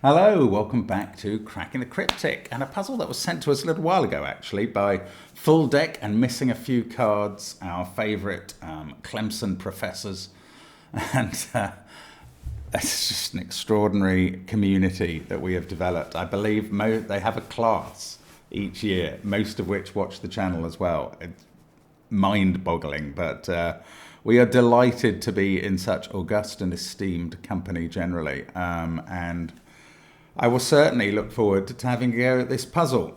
Hello, welcome back to Cracking the Cryptic, and a puzzle that was sent to us a little while ago actually by Full Deck and Missing a Few Cards, our favourite Clemson professors. And it's just an extraordinary community that we have developed. I believe they have a class each year, most of which watch the channel as well. It's mind-boggling, but we are delighted to be in such august and esteemed company generally, and I will certainly look forward to having a go at this puzzle.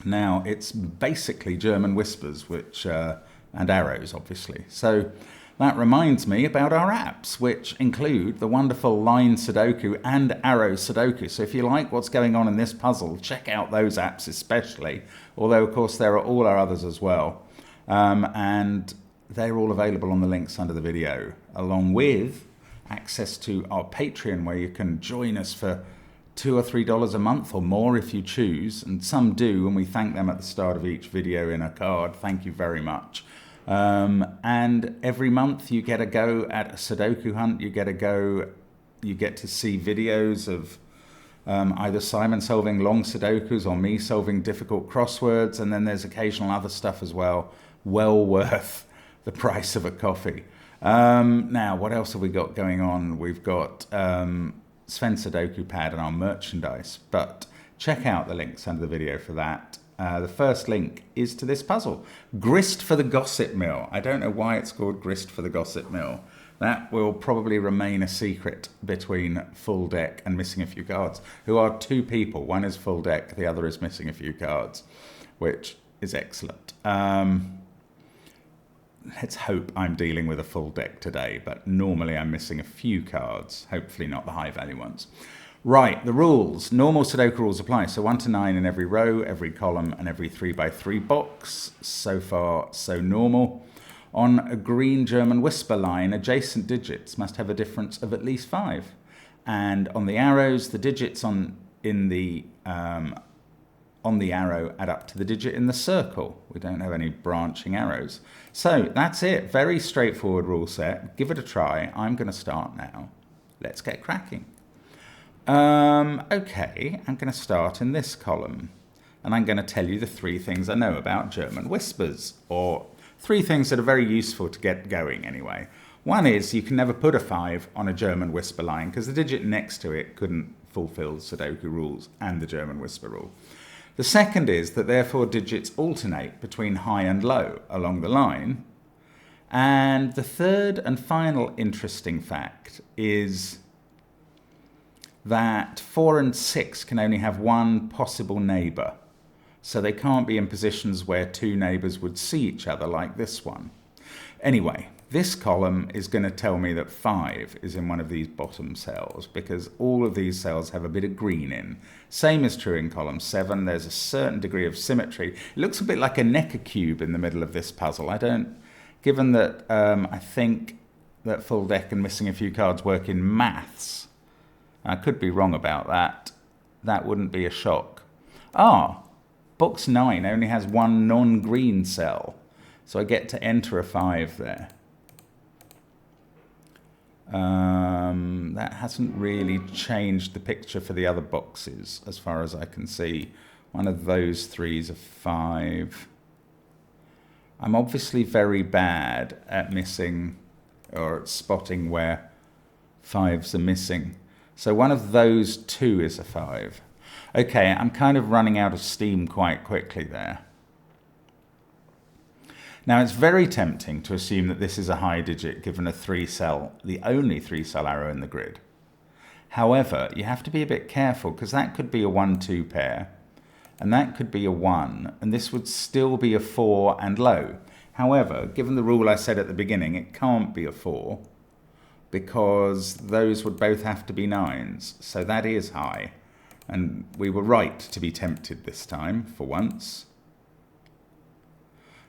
Now, it's basically German whispers, and arrows, obviously. So that reminds me about our apps, which include the wonderful Line Sudoku and Arrow Sudoku. So if you like what's going on in this puzzle, check out those apps especially, although, of course, there are all our others as well. And they're all available on the links under the video, along with access to our Patreon, where you can join us for $2 or $3 a month or more if you choose, and some do, and we thank them at the start of each video in a card. Thank you very much. And every month you get a go at a Sudoku hunt. You get to see videos of either Simon solving long Sudokus or me solving difficult crosswords, and then there's occasional other stuff as well. Well worth the price of a coffee. Now, what else have we got going on? We've got Sven SUDOKU PAD and our merchandise, but check out the links under the video for that. The first link is to this puzzle, Grist for the Gossip Mill. I don't know why it's called Grist for the Gossip Mill. That will probably remain a secret between Full Deck and Missing a Few Cards, who are two people. One is Full Deck, the other is Missing a Few Cards, which is excellent. Let's hope I'm dealing with a full deck today, but normally I'm missing a few cards, hopefully not the high value ones. Right, the rules. Normal Sudoku rules apply. So 1 to 9 in every row, every column, and every 3x3 box. So far, so normal. On a green German whisper line, adjacent digits must have a difference of at least 5. And on the arrows, the digits on the arrow add up to the digit in the circle. We don't have any branching arrows. So that's it. Very straightforward rule set. Give it a try. I'm going to start now. Let's get cracking. Okay, I'm going to start in this column. And I'm going to tell you the 3 things I know about German whispers, or 3 things that are very useful to get going anyway. One is you can never put a 5 on a German whisper line because the digit next to it couldn't fulfill Sudoku rules and the German whisper rule. The second is that therefore digits alternate between high and low along the line. And the third and final interesting fact is that 4 and 6 can only have one possible neighbour. So they can't be in positions where 2 neighbours would see each other like this one. Anyway, this column is going to tell me that 5 is in one of these bottom cells because all of these cells have a bit of green in. Same is true in column 7. There's a certain degree of symmetry. It looks a bit like a Necker cube in the middle of this puzzle. Given that I think that Full Deck and Missing a Few Cards work in maths, I could be wrong about that. That wouldn't be a shock. Box 9 only has one non-green cell, so I get to enter a 5 there. That hasn't really changed the picture for the other boxes as far as I can see. One of those 3 is a 5. I'm obviously very bad at missing or at spotting where 5s are missing. So one of those 2 is a 5. Okay, I'm kind of running out of steam quite quickly there. Now, it's very tempting to assume that this is a high digit given the only 3-cell arrow in the grid. However, you have to be a bit careful because that could be a 1-2 pair, and that could be a 1, and this would still be a 4 and low. However, given the rule I said at the beginning, it can't be a 4 because those would both have to be 9s, so that is high. And we were right to be tempted this time, for once.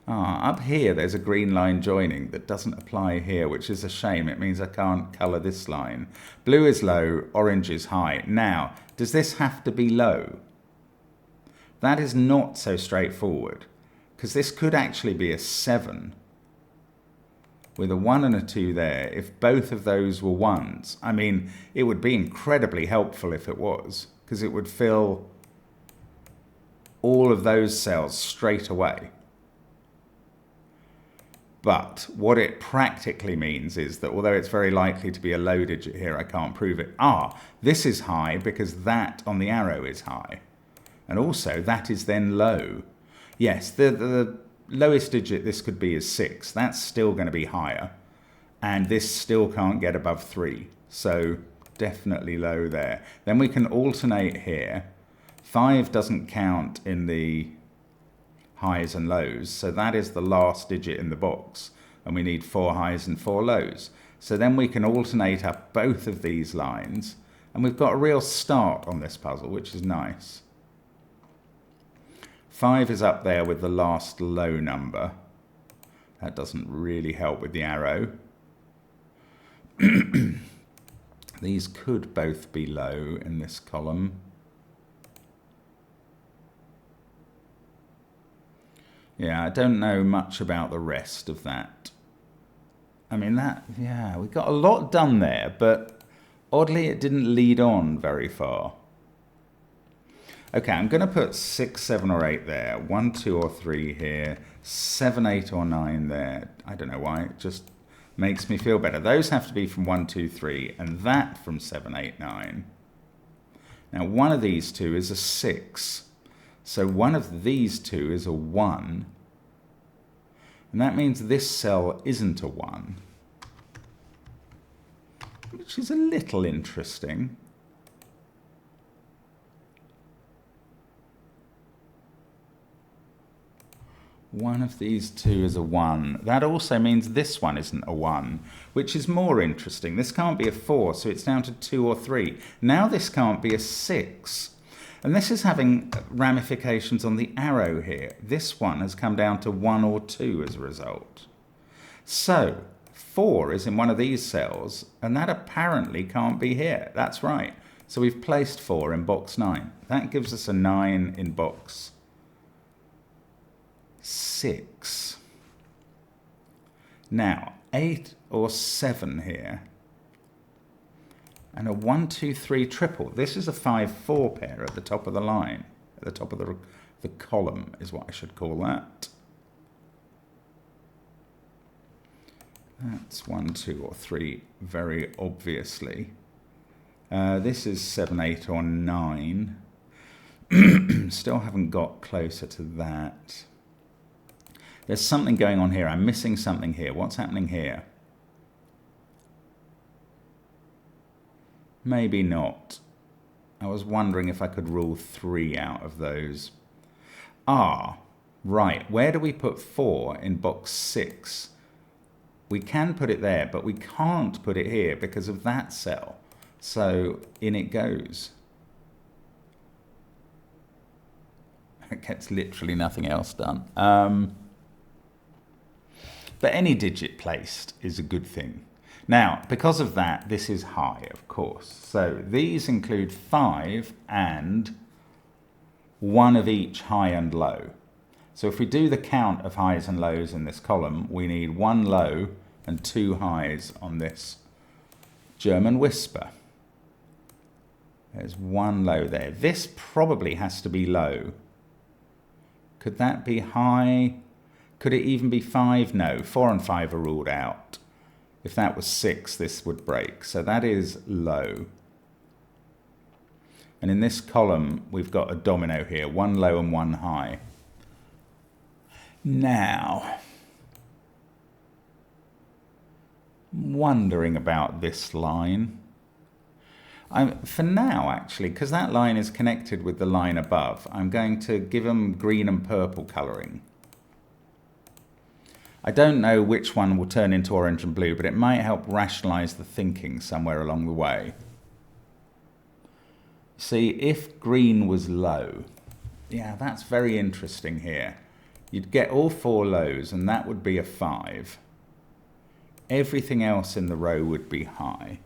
Up here there's a green line joining that doesn't apply here, which is a shame. It means I can't colour this line. Blue is low, orange is high. Now, does this have to be low? That is not so straightforward, because this could actually be a 7. with a 1 and a 2 there, if both of those were 1s, I mean, it would be incredibly helpful if it was, because it would fill all of those cells straight away. But what it practically means is that although it's very likely to be a low digit here, I can't prove it. This is high because that on the arrow is high. And also that is then low. Yes, the lowest digit this could be is 6. That's still going to be higher. And this still can't get above 3. So definitely low there. Then we can alternate here. 5 doesn't count in the highs and lows, so that is the last digit in the box, and we need 4 highs and 4 lows. So then we can alternate up both of these lines, and we've got a real start on this puzzle, which is nice. 5 is up there with the last low number. That doesn't really help with the arrow. These could both be low in this column. Yeah, I don't know much about the rest of that. I mean, we got a lot done there, but oddly it didn't lead on very far. Okay, I'm going to put 6, 7 or 8 there, 1, 2 or 3 here, 7, 8 or 9 there. I don't know why, it just makes me feel better. Those have to be from 1, 2, 3, and that from 7, 8, 9. Now, one of these two is a 6. So one of these two is a 1, and that means this cell isn't a 1, which is a little interesting. One of these two is a 1. That also means this one isn't a 1, which is more interesting. This can't be a 4, so it's down to 2 or 3. Now this can't be a 6. And this is having ramifications on the arrow here. This one has come down to 1 or 2 as a result. So 4 is in one of these cells, and that apparently can't be here. That's right. So we've placed 4 in box 9. That gives us a 9 in box 6. Now 8 or 7 here. And a 1, 2, 3 triple. This is a 5, 4 pair at the top of the line. At the top of the column is what I should call that. That's 1, 2 or 3 very obviously. This is 7, 8 or 9. Still haven't got closer to that. There's something going on here. I'm missing something here. What's happening here? Maybe not. I was wondering if I could rule 3 out of those. Right. Where do we put 4 in box 6? We can put it there, but we can't put it here because of that cell. So in it goes. It gets literally nothing else done. But any digit placed is a good thing. Now, because of that, this is high, of course. So these include 5 and 1 of each high and low. So if we do the count of highs and lows in this column, we need 1 low and 2 highs on this German whisper. There's 1 low there. This probably has to be low. Could that be high? Could it even be 5? No, 4 and 5 are ruled out. If that was 6, this would break. So that is low. And in this column, we've got a domino here, 1 low and 1 high. Now, wondering about this line. For now, actually, because that line is connected with the line above, I'm going to give them green and purple colouring. I don't know which one will turn into orange and blue, but it might help rationalise the thinking somewhere along the way. See, if green was low, yeah, that's very interesting here. You'd get all 4 lows, and that would be a 5. Everything else in the row would be high.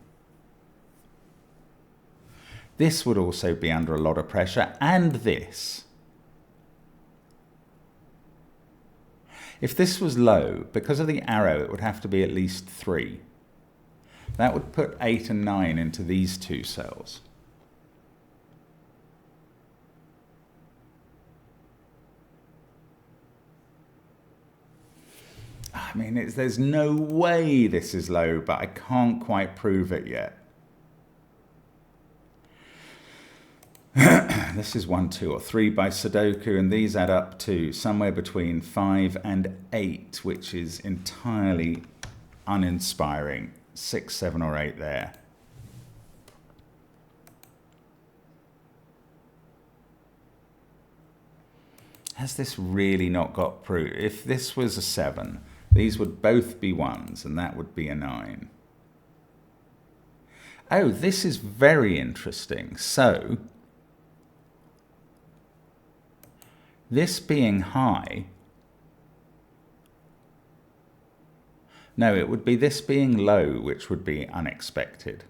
This would also be under a lot of pressure, and this. If this was low, because of the arrow, it would have to be at least 3. That would put 8 and 9 into these two cells. I mean, there's no way this is low, but I can't quite prove it yet. This is 1, 2, or 3 by Sudoku, and these add up to somewhere between 5 and 8, which is entirely uninspiring. 6, 7, or 8 there. Has this really not got proof? If this was a 7, these would both be 1s, and that would be a 9. Oh, this is very interesting. So, this being high, no, it would be this being low, which would be unexpected.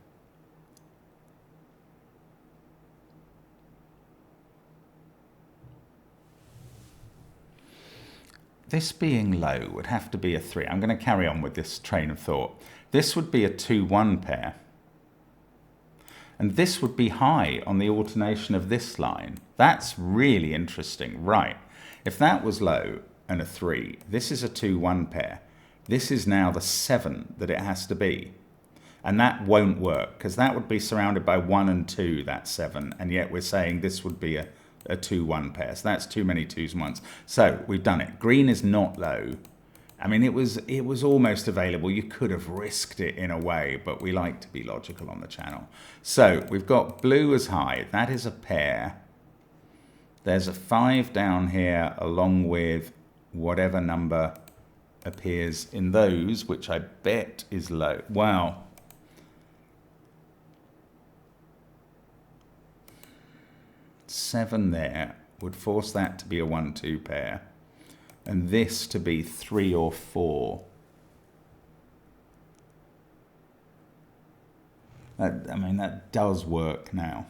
This being low would have to be a 3. I'm going to carry on with this train of thought. This would be a 2-1 pair. And this would be high on the alternation of this line. That's really interesting. Right. If that was low and a 3, this is a 2-1 pair. This is now the 7 that it has to be. And that won't work, because that would be surrounded by 1 and 2, that 7. And yet we're saying this would be a 2-1 pair. So that's too many 2s and 1s. So we've done it. Green is not low. I mean, it was almost available. You could have risked it in a way, but we like to be logical on the channel. So we've got blue as high. That is a pair. There's a 5 down here along with whatever number appears in those, which I bet is low. Wow. Seven there would force that to be a 1-2 pair. And this to be 3 or 4. I mean, that does work now.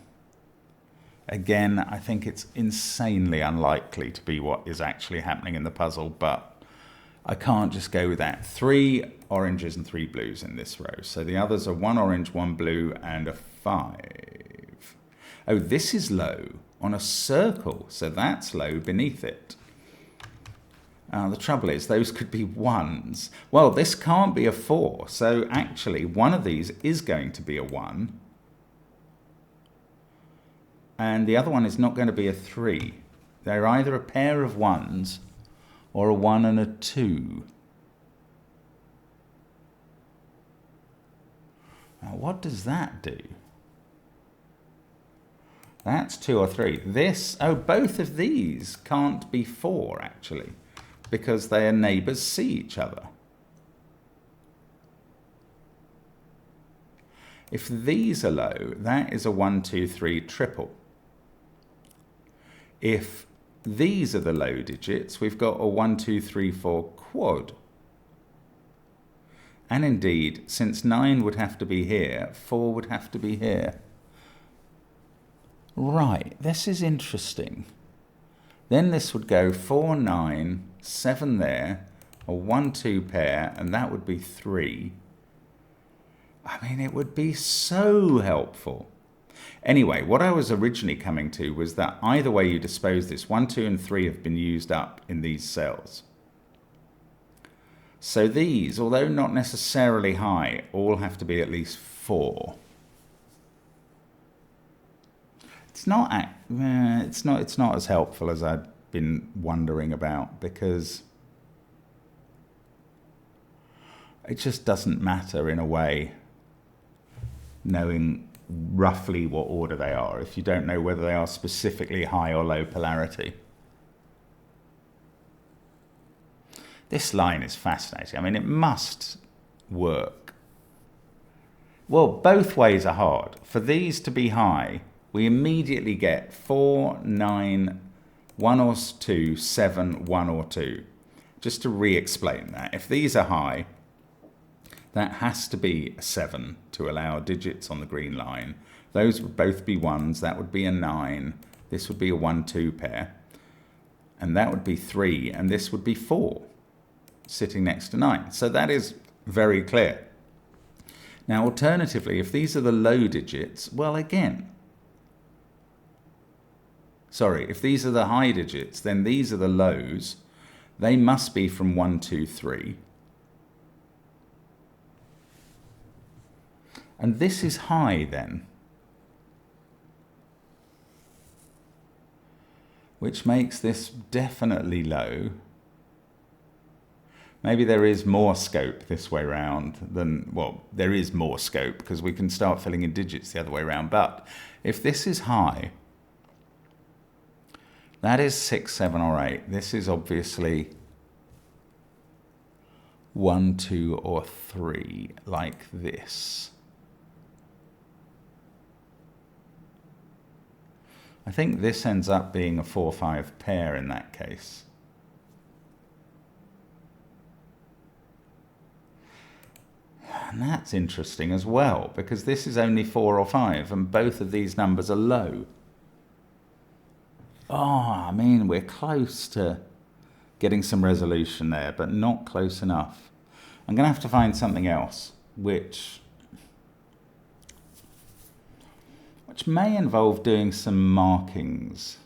Again, I think it's insanely unlikely to be what is actually happening in the puzzle, but I can't just go with that. 3 oranges and 3 blues in this row. So the others are 1 orange, 1 blue, and a 5. Oh, this is low on a circle, so that's low beneath it. The trouble is, those could be 1s. Well, this can't be a 4, so actually one of these is going to be a 1. And the other one is not going to be a 3. They're either a pair of 1s or a 1 and a 2. Now, what does that do? That's 2 or 3. This, oh, both of these can't be 4, actually, because their neighbours see each other. If these are low, that is a 1, 2, 3 triple. If these are the low digits, we've got a 1, 2, 3, 4 quad. And indeed, since 9 would have to be here, 4 would have to be here. Right, this is interesting. Then this would go 4, 9, 7 there, a 1, 2 pair, and that would be 3. I mean, it would be so helpful. Anyway, what I was originally coming to was that either way you dispose this, 1, 2, and 3 have been used up in these cells. So these, although not necessarily high, all have to be at least 4. It's not as helpful as I'd been wondering about, because it just doesn't matter in a way knowing roughly what order they are if you don't know whether they are specifically high or low polarity. This line is fascinating. I mean, it must work. Well, both ways are hard. For these to be high, we immediately get 4, 9, 1 or 2, 7, 1 or 2. Just to re-explain that, if these are high, that has to be a 7 to allow digits on the green line. Those would both be 1s. That would be a 9. This would be a 1, 2 pair. And that would be 3. And this would be 4. sitting next to 9. So that is very clear. Now, alternatively, if these are the low digits, well, again, sorry, if these are the high digits, then these are the lows. They must be from 1, 2, 3. And this is high then, which makes this definitely low. Maybe there is more scope this way round than, well, there is more scope because we can start filling in digits the other way around. But if this is high, that is 6, 7, or 8. This is obviously 1, 2, or 3, like this. I think this ends up being a 4, 5 pair in that case. And that's interesting as well, because this is only 4 or 5, and both of these numbers are low. Oh, I mean, we're close to getting some resolution there, but not close enough. I'm going to have to find something else, which may involve doing some markings.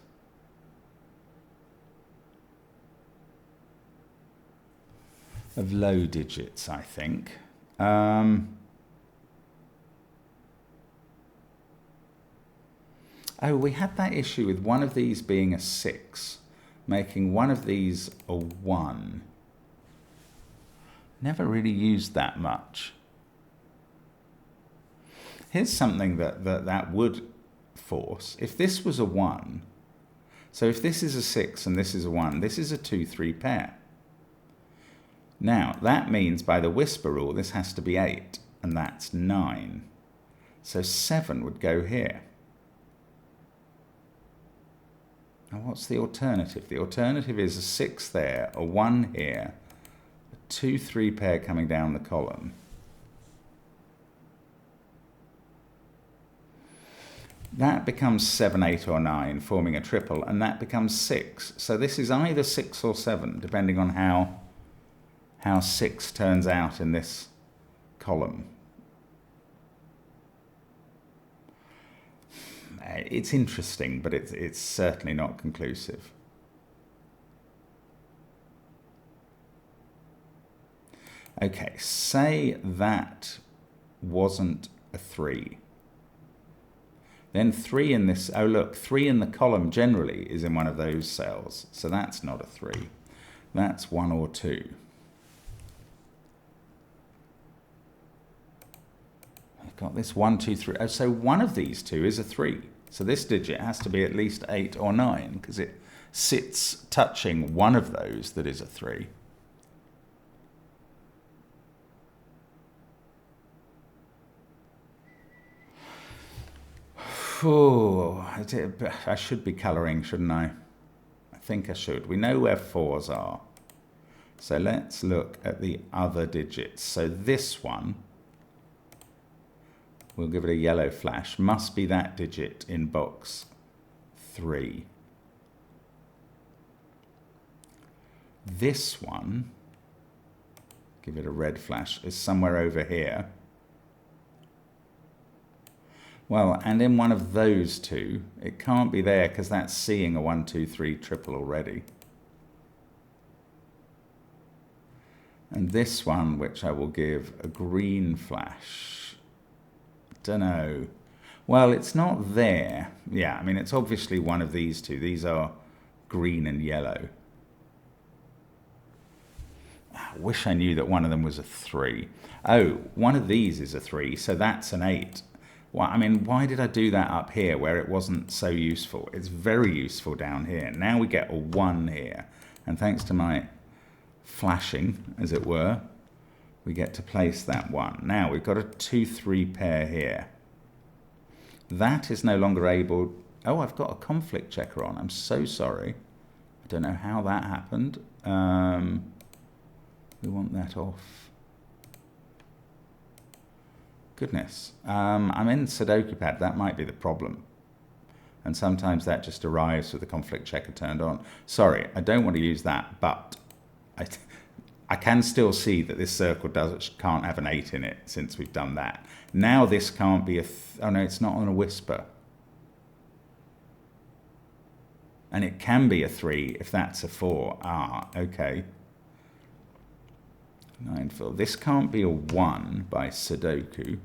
Of low digits, I think. Oh, we had that issue with one of these being a 6, making one of these a 1. Never really used that much. Here's something that would force. If this was a 1, so if this is a 6 and this is a 1, this is a 2, 3 pair. Now, that means by the whisper rule, this has to be 8, and that's 9. So 7 would go here. Now, what's the alternative? The alternative is a 6 there, a 1 here, a 2, 3 pair coming down the column. That becomes 7, 8, or 9, forming a triple, and that becomes 6. So this is either 6 or 7, depending on how 6 turns out in this column. It's interesting, but it's certainly not conclusive. Okay, say that wasn't a 3. Then 3 in this, oh look, 3 in the column generally is in one of those cells. So that's not a 3. That's 1 or 2. I've got this 1, 2, 3. Oh, so one of these two is a 3. So this digit has to be at least 8 or 9 because it sits touching one of those that is a 3. Oh, I should be colouring, shouldn't I? I think I should. We know where 4s are. So let's look at the other digits. So this one, we'll give it a yellow flash, must be that digit in box 3. This one, give it a red flash, is somewhere over here. Well, and in one of those two, it can't be there because that's seeing a 1, 2, 3 triple already. And this one, which I will give a green flash. Don't know. Well, it's not there. Yeah, I mean, it's obviously one of these two. These are green and yellow. I wish I knew that one of them was a 3. Oh, one of these is a 3, so that's an 8. Well, I mean, why did I do that up here where it wasn't so useful? It's very useful down here. Now we get a 1 here. And thanks to my flashing, as it were, we get to place that 1. Now we've got a 2, 3 pair here. That is no longer able... Oh, I've got a conflict checker on. I'm so sorry. I don't know how that happened. We want that off. Goodness. I'm in Sudoku Pad. That might be the problem. And sometimes that just arrives with the conflict checker turned on. Sorry, I don't want to use that, but I can still see that this circle can't have an 8 in it since we've done that. Now this can't be a... oh no, it's not on a whisper. And it can be a 3 if that's a 4. Ah, okay. 9 4. This can't be a 1 by Sudoku.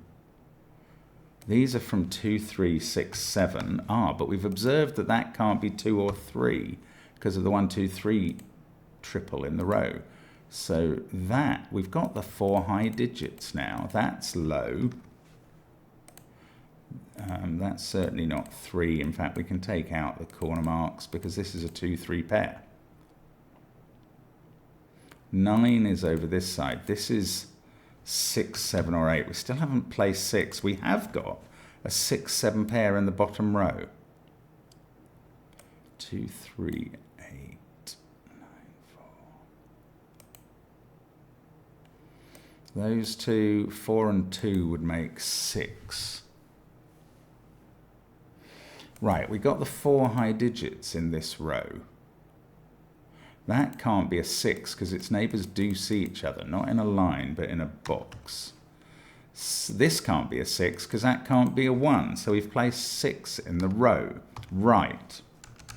These are from 2, 3, 6, 7. Ah, but we've observed that that can't be 2 or 3 because of the 1, 2, 3 triple in the row. So that, we've got the 4 high digits now. That's low. That's certainly not 3. In fact, we can take out the corner marks because this is a 2, 3 pair. 9 is over this side. This is 6, 7, or 8. We still haven't placed 6. We have got a 6, 7 pair in the bottom row. 2, 3, 8, 9, 4. Those two, 4 and 2 would make 6. Right, we got the 4 high digits in this row. That can't be a 6 because its neighbours do see each other, not in a line but in a box. This can't be a 6 because that can't be a 1, so we've placed 6 in the row. Right,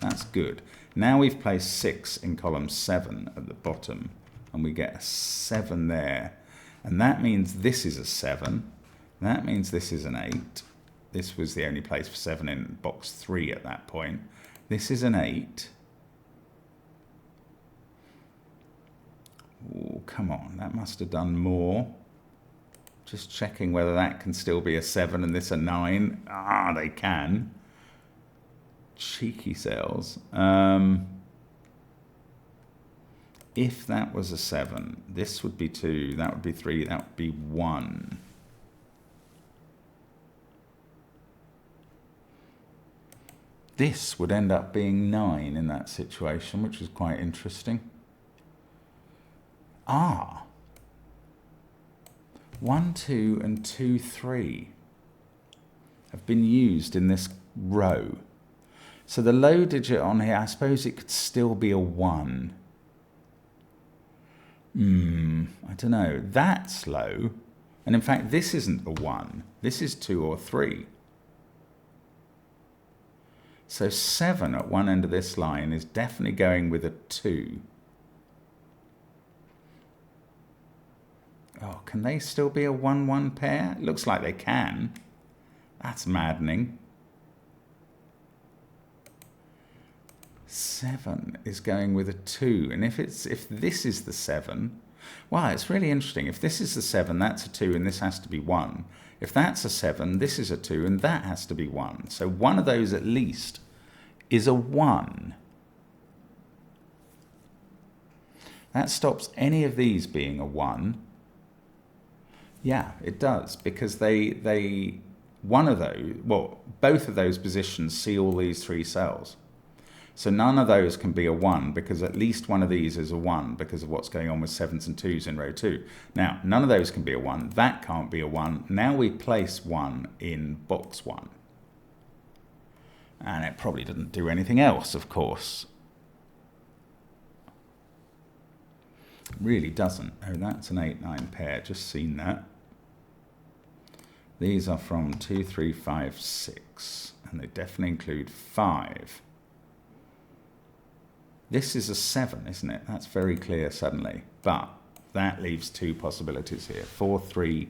that's good. Now we've placed 6 in column 7 at the bottom, and we get a 7 there. And that means this is a 7. That means this is an 8. This was the only place for 7 in box 3 at that point. This is an 8. Oh, come on, that must have done more. Just checking whether that can still be a 7 and this a 9. Ah, they can. Cheeky cells. If that was a 7, this would be 2, that would be 3, that would be 1. This would end up being 9 in that situation, which is quite interesting. Ah. 1, 2, and 2, 3 have been used in this row. So the low digit on here, I suppose it could still be a 1. I don't know. That's low. And in fact, this isn't a 1. This is 2 or 3. So 7 at one end of this line is definitely going with a 2. Oh, can they still be a 1-1 pair? It looks like they can. That's maddening. 7 is going with a 2. And if this is the 7, wow, it's really interesting. If this is the 7, that's a 2, and this has to be 1. If that's a 7, this is a 2, and that has to be 1. So one of those at least is a 1. That stops any of these being a 1. Yeah, it does, because one of those, well, both of those positions see all these 3 cells. So none of those can be a 1, because at least one of these is a 1 because of what's going on with 7s and 2s in row 2. Now, none of those can be a 1. That can't be a 1. Now we place 1 in box 1. And it probably didn't do anything else, of course. It really doesn't. Oh, that's an 8-9 pair. Just seen that. These are from 2, 3, 5, 6. And they definitely include 5. This is a 7, isn't it? That's very clear suddenly. But that leaves 2 possibilities here. 4, 3,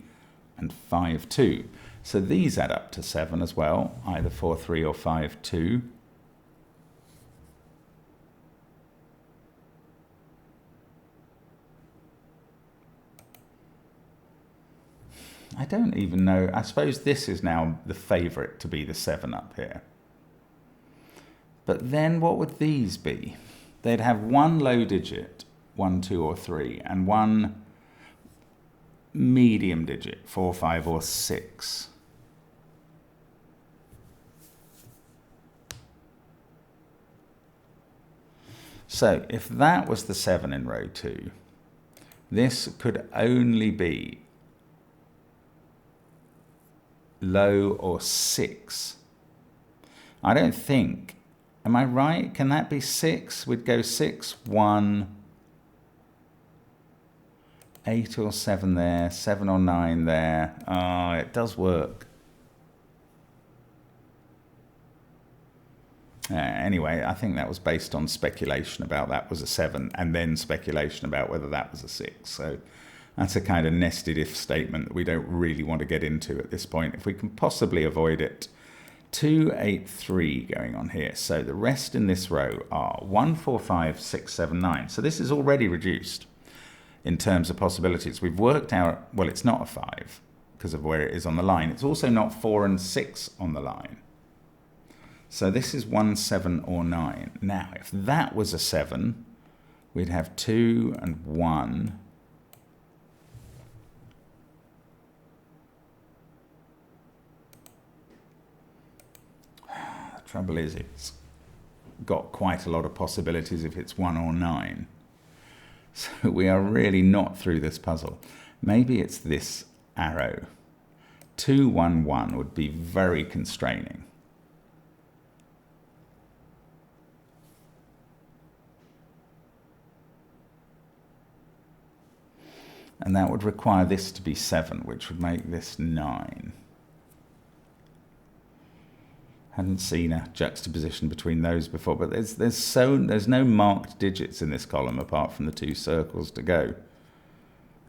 and 5, 2. So these add up to 7 as well. Either 4, 3 or 5, 2. I don't even know. I suppose this is now the favourite to be the 7 up here. But then what would these be? They'd have one low digit, 1, 2, or 3, and one medium digit, 4, 5, or 6. So if that was the 7 in row 2, this could only be low or 6. I don't think, am I right? Can that be 6? We'd go 6, 1, 8 or 7 there, 7 or 9 there. Oh, it does work. Anyway, I think that was based on speculation about that was a 7, and then speculation about whether that was a 6. So that's a kind of nested if statement that we don't really want to get into at this point, if we can possibly avoid it. 2, 8, 3 going on here. So the rest in this row are 1, 4, 5, 6, 7, 9. So this is already reduced in terms of possibilities. We've worked out, well, it's not a 5 because of where it is on the line. It's also not 4 and 6 on the line. So this is 1, 7 or 9. Now, if that was a 7, we'd have 2 and 1. The trouble is it's got quite a lot of possibilities if it's 1 or 9. So we are really not through this puzzle. Maybe it's this arrow. 2, 1, 1 would be very constraining. And that would require this to be 7, which would make this 9. Hadn't seen a juxtaposition between those before, but there's no marked digits in this column apart from the 2 circles to go.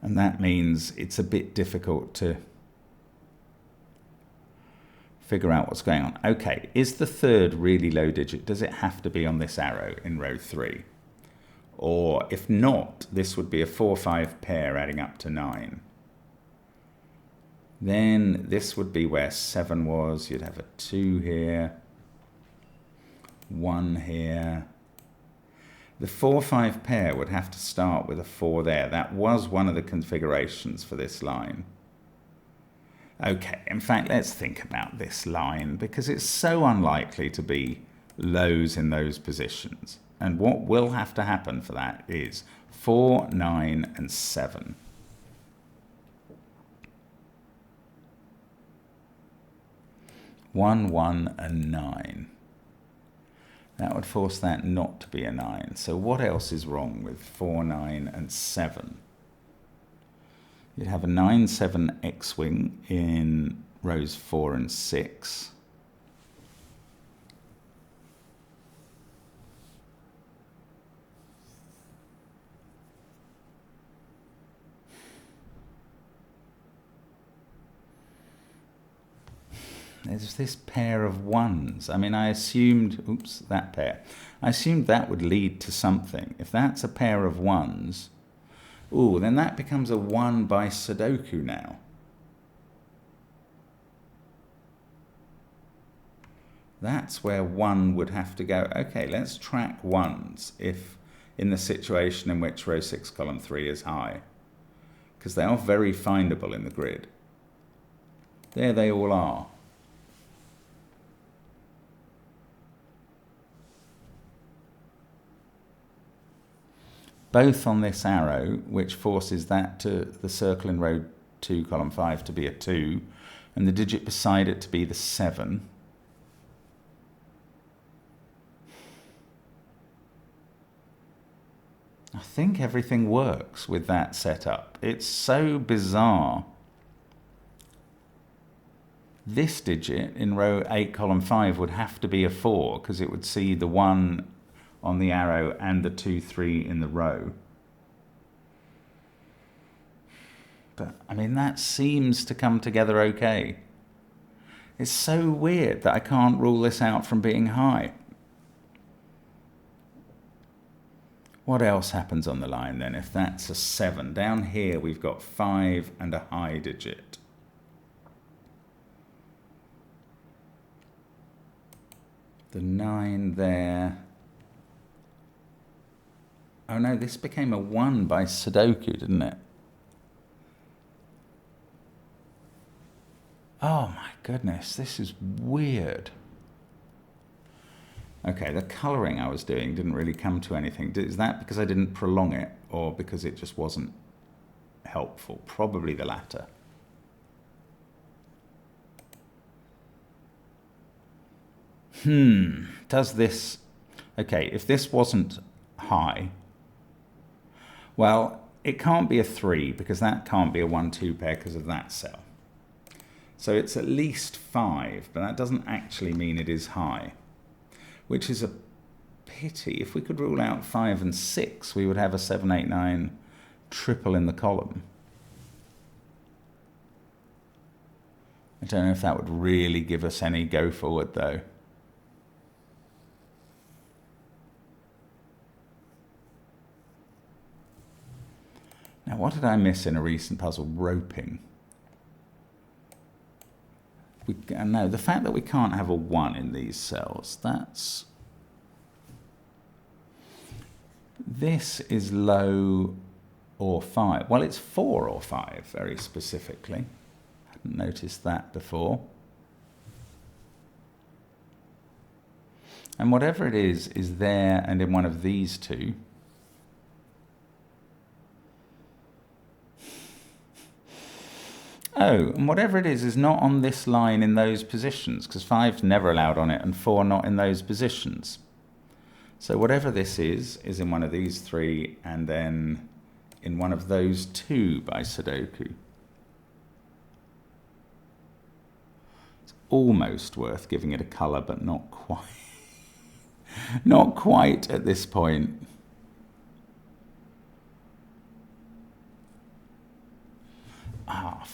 And that means it's a bit difficult to figure out what's going on. Okay, is the 3rd really low digit? Does it have to be on this arrow in row 3? Or if not, this would be a 4-5 pair adding up to 9. Then this would be where 7 was. You'd have a 2 here, 1 here. The 4-5 pair would have to start with a 4 there. That was one of the configurations for this line. Okay, in fact, let's think about this line because it's so unlikely to be lows in those positions. And what will have to happen for that is 4, 9, and 7. One, 1, and 9. That would force that not to be a 9. So what else is wrong with 4, 9, and 7? You'd have a 9, 7 X-wing in rows 4 and 6. There's this pair of 1s. I mean, I assumed, oops, that pair. I assumed that would lead to something. If that's a pair of 1s, ooh, then that becomes a 1 by Sudoku now. That's where 1 would have to go. Okay, let's track 1s if in the situation in which row 6, column 3 is high. Because they are very findable in the grid. There they all are. Both on this arrow, which forces that to the circle in row 2, column 5 to be a 2, and the digit beside it to be the 7. I think everything works with that setup. It's so bizarre. This digit in row 8, column 5 would have to be a 4 because it would see the 1 on the arrow and the 2, 3 in the row. But, I mean, that seems to come together okay. It's so weird that I can't rule this out from being high. What else happens on the line then if that's a 7? Down here we've got 5 and a high digit. The 9 there. Oh no, this became a 1 by Sudoku, didn't it? Oh my goodness, this is weird. Okay, the colouring I was doing didn't really come to anything. Is that because I didn't prolong it or because it just wasn't helpful? Probably the latter. Does this... Okay, if this wasn't high... Well, it can't be a 3 because that can't be a 1-2 pair because of that cell. So it's at least 5, but that doesn't actually mean it is high, which is a pity. If we could rule out 5 and 6, we would have a 7, 8, 9 triple in the column. I don't know if that would really give us any go forward though. Now, what did I miss in a recent puzzle? Roping. No, the fact that we can't have a 1 in these cells, that's... This is low or 5. Well, it's 4 or 5, very specifically. Hadn't noticed that before. And whatever it is there and in one of these two. Oh, and whatever it is not on this line in those positions, because 5's never allowed on it and 4 not in those positions. So whatever this is in one of these 3 and then in one of those 2 by Sudoku. It's almost worth giving it a colour, but not quite. Not quite at this point.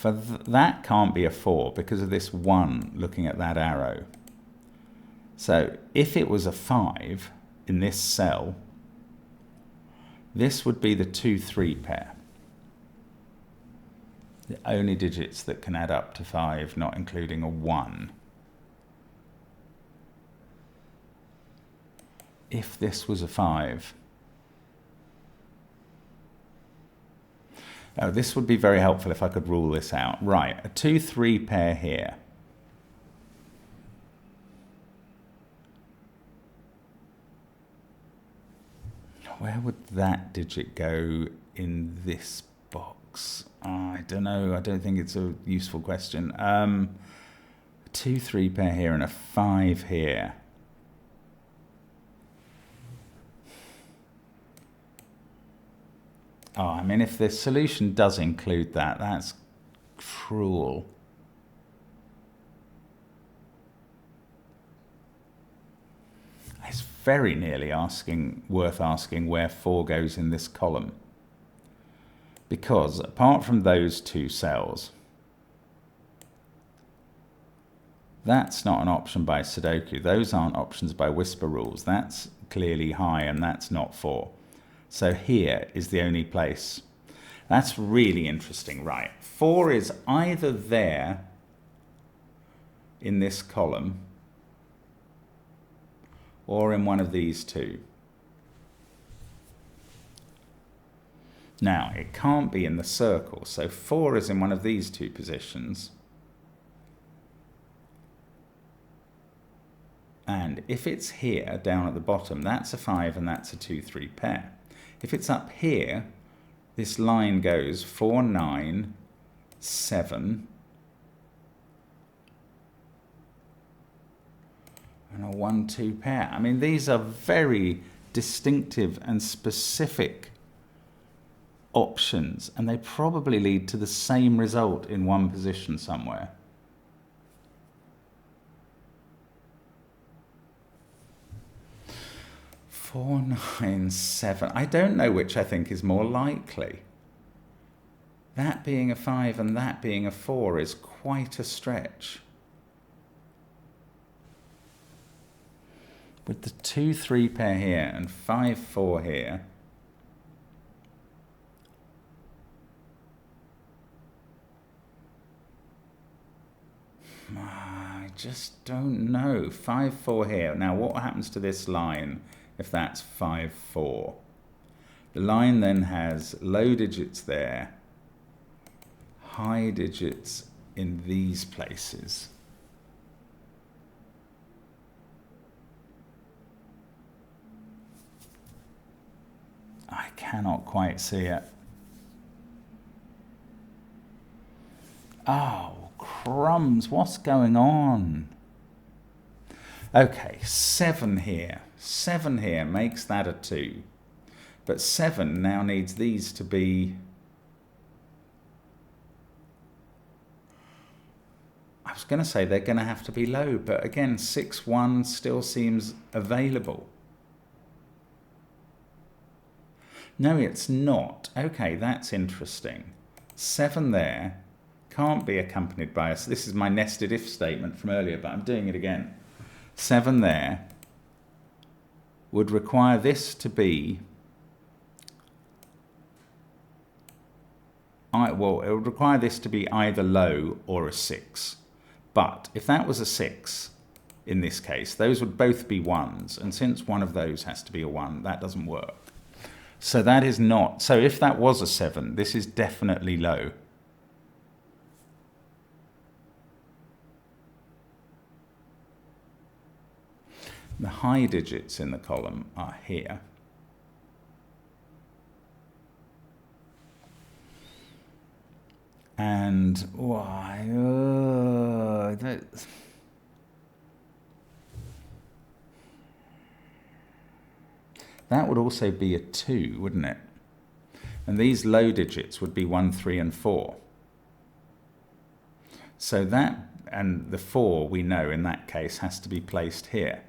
That can't be a 4 because of this 1 looking at that arrow. So if it was a 5 in this cell, this would be the 2-3 pair. The only digits that can add up to 5, not including a 1. If this was a 5, oh, this would be very helpful if I could rule this out. Right, a 2-3 pair here. Where would that digit go in this box? I don't know. I don't think it's a useful question. A 2-3 pair here and a 5 here. Oh, I mean, if the solution does include that, that's cruel. It's very nearly worth asking where 4 goes in this column. Because apart from those 2 cells, that's not an option by Sudoku. Those aren't options by Whisper rules. That's clearly high and that's not 4. So here is the only place. That's really interesting. Right, 4 is either there in this column or in one of these 2. Now, it can't be in the circle, so 4 is in one of these 2 positions. And if it's here, down at the bottom, that's a 5 and that's a 2-3 pair. If it's up here, this line goes 4, 9, 7, and a 1-2 pair. I mean, these are very distinctive and specific options, and they probably lead to the same result in one position somewhere. Four, 9, 7. I don't know which I think is more likely. That being a 5 and that being a 4 is quite a stretch. With the 2-3 pair here and 5-4 here, I just don't know. 5-4 here. Now what happens to this line if that's 5-4? The line then has low digits there, high digits in these places. I cannot quite see it. Oh, crumbs, what's going on? Okay, 7 here. 7 here makes that a 2. But 7 now needs these to be... I was going to say they're going to have to be low, but again, 6-1 still seems available. No, it's not. Okay, that's interesting. 7 there can't be accompanied by us. This is my nested if statement from earlier, but I'm doing it again. 7 there would require this to be... well, it would require this to be either low or a 6. But if that was a 6, in this case, those would both be 1s. And since one of those has to be a 1, that doesn't work. So that is not... So if that was a 7, this is definitely low. The high digits in the column are here. And why? That would also be a 2, wouldn't it? And these low digits would be 1, 3, and 4. So that, and the 4 we know in that case has to be placed here.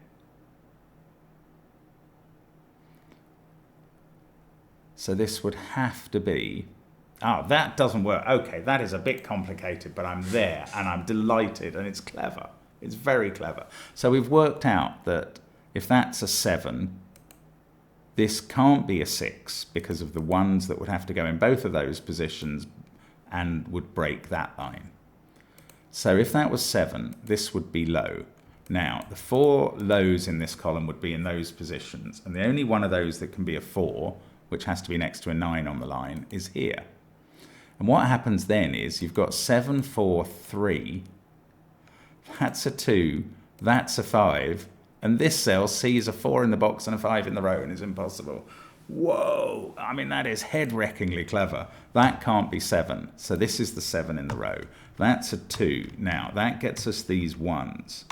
So this would have to be... Oh, that doesn't work. Okay, that is a bit complicated, but I'm there and I'm delighted and it's clever. It's very clever. So we've worked out that if that's a 7, this can't be a 6 because of the 1s that would have to go in both of those positions and would break that line. So if that was 7, this would be low. Now, the 4 lows in this column would be in those positions, and the only one of those that can be a 4, which has to be next to a 9 on the line, is here. And what happens then is you've got 7, 4, 3, that's a 2, that's a 5, and this cell sees a 4 in the box and a 5 in the row and is impossible. Whoa! I mean, that is head-wreckingly clever. That can't be 7, so this is the 7 in the row. That's a 2. Now, that gets us these 1s.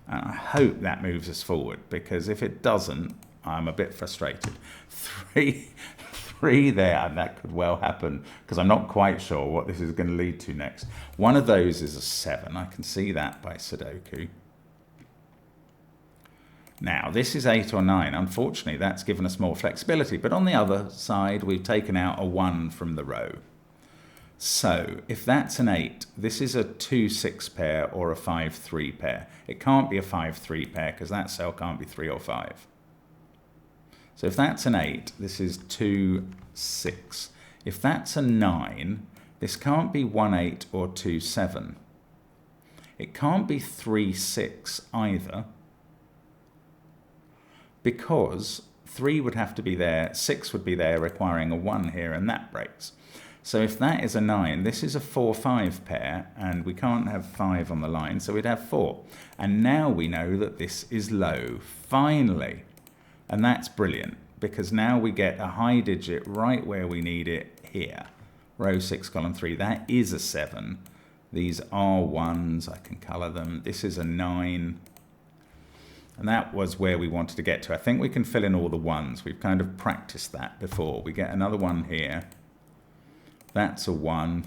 And I hope that moves us forward, because if it doesn't, I'm a bit frustrated. 3 there, and that could well happen, because I'm not quite sure what this is going to lead to next. One of those is a 7. I can see that by Sudoku. Now, this is 8 or 9. Unfortunately, that's given us more flexibility, but on the other side, we've taken out a 1 from the row. So, if that's an 8, this is a 2-6 pair or a 5-3 pair. It can't be a 5-3 pair, because that cell can't be 3 or 5. So if that's an 8, this is 2, 6. If that's a 9, this can't be 1, 8 or 2, 7. It can't be 3, 6 either, because 3 would have to be there, 6 would be there, requiring a 1 here, and that breaks. So if that is a 9, this is a 4, 5 pair, and we can't have 5 on the line, so we'd have 4. And now we know that this is low, finally. And that's brilliant, because now we get a high digit right where we need it here. Row 6, column 3, that is a 7. These are 1s, I can colour them. This is a 9. And that was where we wanted to get to. I think we can fill in all the 1s. We've kind of practiced that before. We get another 1 here. That's a 1.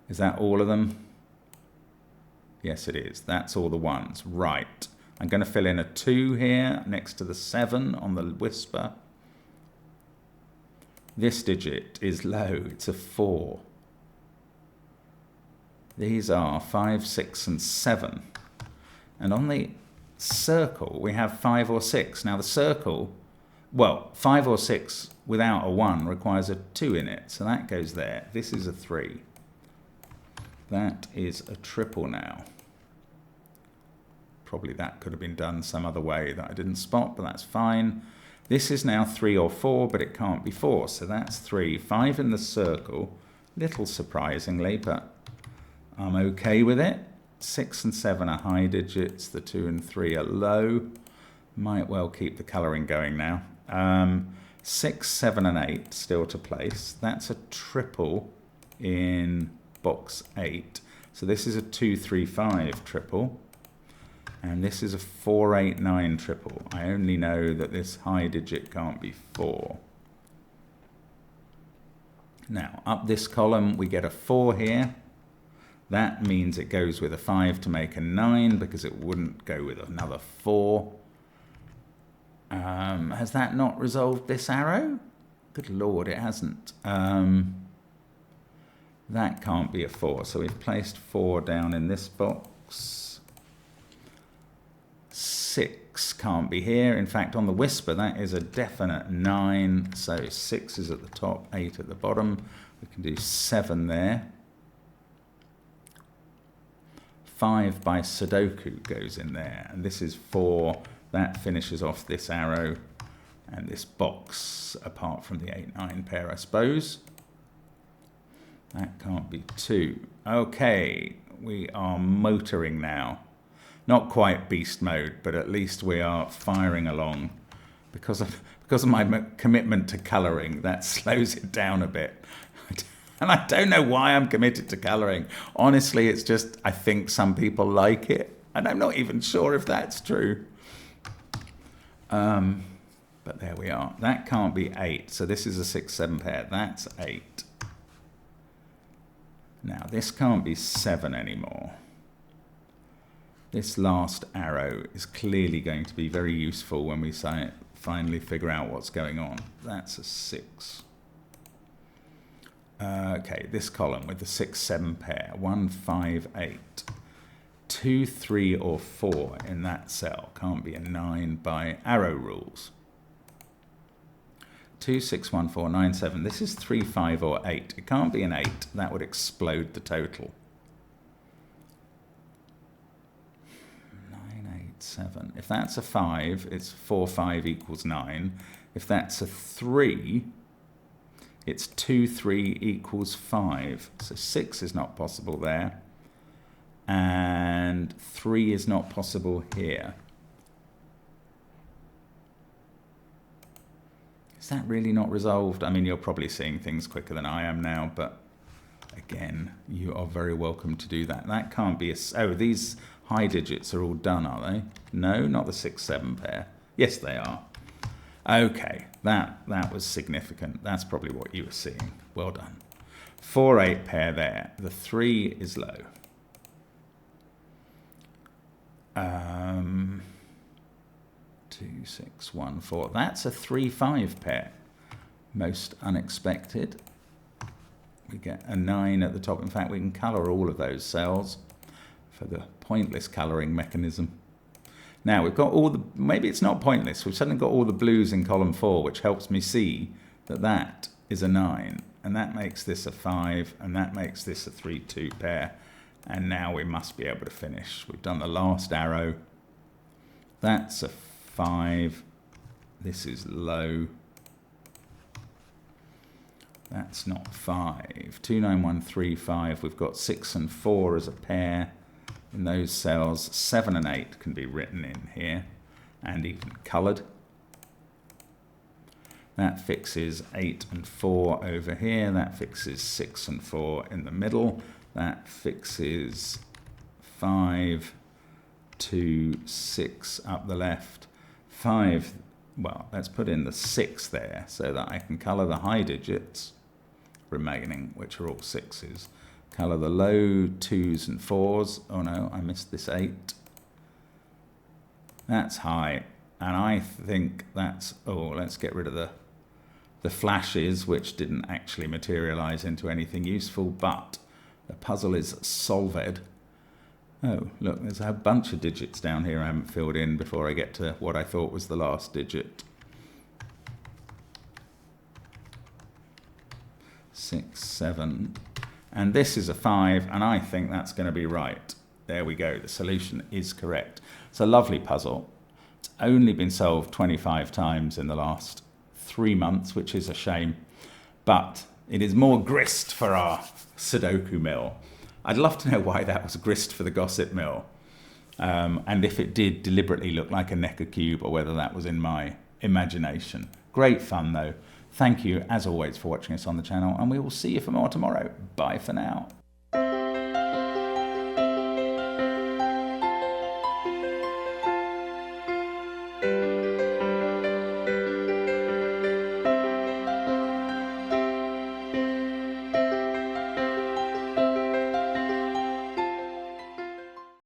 Is that all of them? Yes, it is. That's all the 1s. Right. I'm going to fill in a 2 here next to the 7 on the whisper. This digit is low. It's a 4. These are 5, 6, and 7. And on the circle, we have 5 or 6. Now, the circle, well, 5 or 6 without a 1 requires a 2 in it. So that goes there. This is a 3. That is a triple now. Probably that could have been done some other way that I didn't spot, but that's fine. This is now 3 or 4, but it can't be 4, so that's 3. 5 in the circle, little surprisingly, but I'm okay with it. 6 and 7 are high digits, the 2 and 3 are low. Might well keep the colouring going now. 6, 7 and 8 still to place. That's a triple in box 8. So this is a 2, 3, 5 triple. And this is a 489 triple. I only know that this high digit can't be 4. Now, up this column, we get a 4 here. That means it goes with a 5 to make a 9 because it wouldn't go with another 4. Has that not resolved this arrow? Good Lord, it hasn't. That can't be a 4. So we've placed 4 down in this box. 6 can't be here. In fact, on the whisper, that is a definite 9. So 6 is at the top, 8 at the bottom. We can do 7 there. 5 by Sudoku goes in there. And this is 4. That finishes off this arrow and this box, apart from the 8-9 pair, I suppose. That can't be 2. Okay, we are motoring now. Not quite beast mode, but at least we are firing along. Because of my commitment to colouring, that slows it down a bit. And I don't know why I'm committed to colouring. Honestly, it's just I think some people like it. And I'm not even sure if that's true. But there we are. That can't be 8. So this is a 6-7 pair. That's 8. Now, this can't be 7 anymore. This last arrow is clearly going to be very useful when we finally figure out what's going on. That's a 6. Okay, this column with the 6-7 pair. 1, 5, 8. 2, 3, or 4 in that cell. Can't be a 9 by arrow rules. 2, 6, 1, 4, 9, 7. This is 3, 5, or 8. It can't be an 8. That would explode the total. 9, 8, 7. If that's a 5, it's 4, 5 equals 9. If that's a 3, it's 2, 3 equals 5. So 6 is not possible there. And 3 is not possible here. Is that really not resolved? I mean, you're probably seeing things quicker than I am now, but again, you are very welcome to do that. That can't be a... Oh, these high digits are all done, are they? No, not the 6-7 pair. Yes, they are. Okay, that was significant. That's probably what you were seeing. Well done. 4-8 pair there. The 3 is low. 2, 6, 1, 4. That's a 3-5 pair. Most unexpected. We get a 9 at the top. In fact, we can colour all of those cells for the pointless colouring mechanism. Now, we've got all the... Maybe it's not pointless. We've suddenly got all the blues in column 4, which helps me see that that is a 9. And that makes this a 5. And that makes this a 3-2 pair. And now we must be able to finish. We've done the last arrow. That's a 5. This is low. That's not 5. 2, 9, 1, 3, 5. We've got 6 and 4 as a pair in those cells. 7 and 8 can be written in here and even coloured. That fixes 8 and 4 over here. That fixes 6 and 4 in the middle. That fixes 5, 2, 6 up the left. 5, well, let's put in the 6 there so that I can colour the high digits remaining, which are all 6s. Colour the low 2s and 4s. Oh no, I missed this 8. That's high. And I think that's... Oh, let's get rid of the flashes, which didn't actually materialise into anything useful, but the puzzle is solved. Oh, look, there's a bunch of digits down here I haven't filled in before I get to what I thought was the last digit. 6, 7, and this is a 5, and I think that's going to be right. There we go, the solution is correct. It's a lovely puzzle. It's only been solved 25 times in the last 3 months, which is a shame, but it is more grist for our Sudoku mill. I'd love to know why that was grist for the gossip mill, and if it did deliberately look like a Necker cube or whether that was in my imagination. Great fun though. Thank you as always for watching us on the channel, and we will see you for more tomorrow. Bye for now. you.